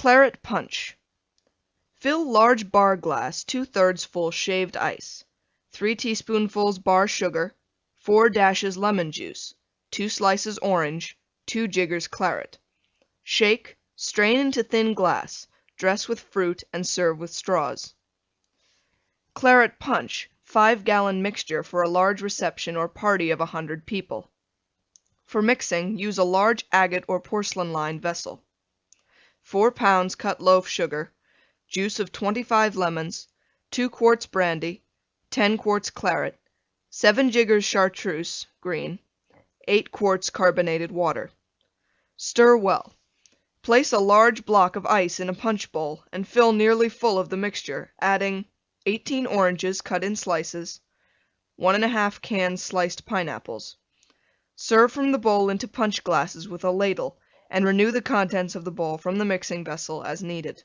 Claret Punch. Fill large bar glass 2/3 full shaved ice, 3 teaspoonfuls bar sugar, 4 dashes lemon juice, 2 slices orange, 2 jiggers claret. Shake, strain into thin glass, dress with fruit and serve with straws. Claret Punch, 5-gallon mixture for a large reception or party of 100 people. For mixing, use a large agate or porcelain-lined vessel. 4 pounds cut loaf sugar, juice of 25 lemons, 2 quarts brandy, 10 quarts claret, 7 jiggers chartreuse (green), 8 quarts carbonated water. Stir well. Place a large block of ice in a punch bowl and fill nearly full of the mixture, adding 18 oranges cut in slices, 1 1/2 cans sliced pineapples. Serve from the bowl into punch glasses with a ladle and renew the contents of the bowl from the mixing vessel as needed.